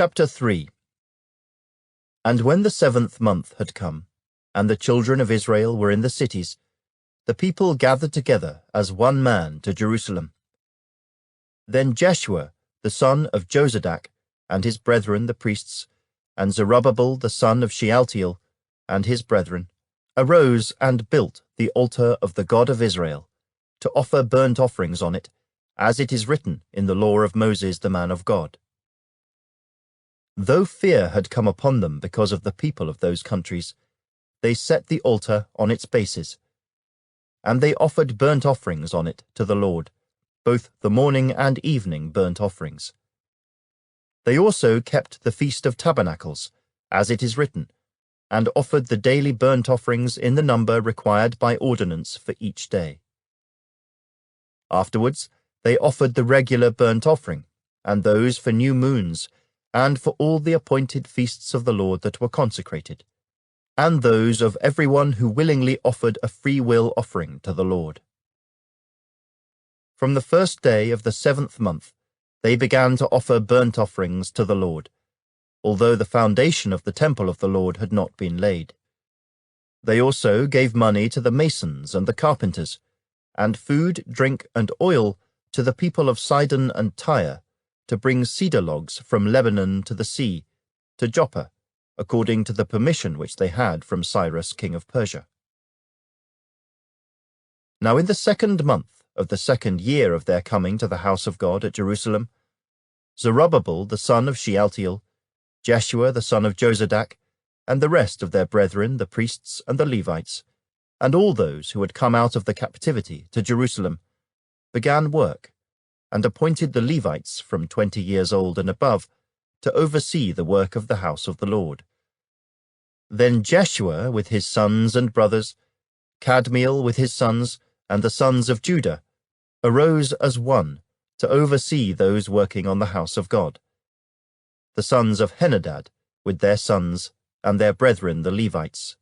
Chapter 3. And when the 7th month had come, and the children of Israel were in the cities, the people gathered together as one man to Jerusalem. Then Jeshua the son of Jozadak, and his brethren the priests, and Zerubbabel the son of Shealtiel, and his brethren, arose and built the altar of the God of Israel, to offer burnt offerings on it, as it is written in the law of Moses the man of God. Though fear had come upon them because of the people of those countries, they set the altar on its bases. And they offered burnt offerings on it to the Lord, both the morning and evening burnt offerings. They also kept the Feast of Tabernacles, as it is written, and offered the daily burnt offerings in the number required by ordinance for each day. Afterwards they offered the regular burnt offering, and those for new moons, and for all the appointed feasts of the Lord that were consecrated, and those of everyone who willingly offered a free-will offering to the Lord. From the first day of the 7th month they began to offer burnt offerings to the Lord, although the foundation of the temple of the Lord had not been laid. They also gave money to the masons and the carpenters, and food, drink, and oil to the people of Sidon and Tyre, to bring cedar logs from Lebanon to the sea, to Joppa, according to the permission which they had from Cyrus king of Persia. Now in the 2nd month of the 2nd year of their coming to the house of God at Jerusalem, Zerubbabel the son of Shealtiel, Jeshua the son of Jozadak, and the rest of their brethren the priests and the Levites, and all those who had come out of the captivity to Jerusalem, began work, and appointed the Levites from 20 years old and above to oversee the work of the house of the Lord. Then Jeshua with his sons and brothers, Kadmiel with his sons, and the sons of Judah, arose as one to oversee those working on the house of God. The sons of Henadad with their sons and their brethren the Levites.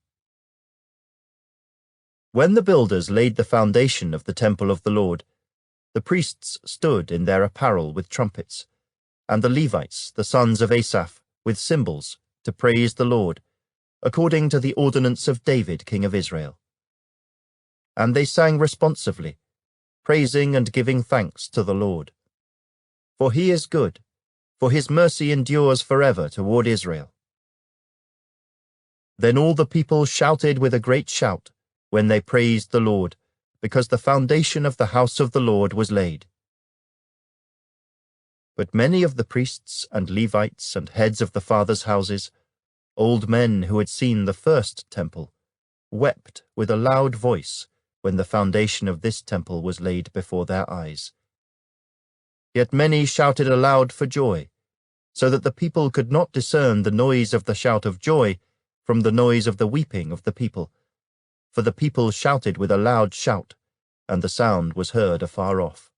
When the builders laid the foundation of the temple of the Lord, the priests stood in their apparel with trumpets, and the Levites, the sons of Asaph, with cymbals, to praise the Lord, according to the ordinance of David king of Israel. And they sang responsively, praising and giving thanks to the Lord. For he is good, for his mercy endures forever toward Israel. Then all the people shouted with a great shout when they praised the Lord, because the foundation of the house of the Lord was laid. But many of the priests and Levites and heads of the fathers' houses, old men who had seen the first temple, wept with a loud voice when the foundation of this temple was laid before their eyes. Yet many shouted aloud for joy, so that the people could not discern the noise of the shout of joy from the noise of the weeping of the people, for the people shouted with a loud shout, and the sound was heard afar off.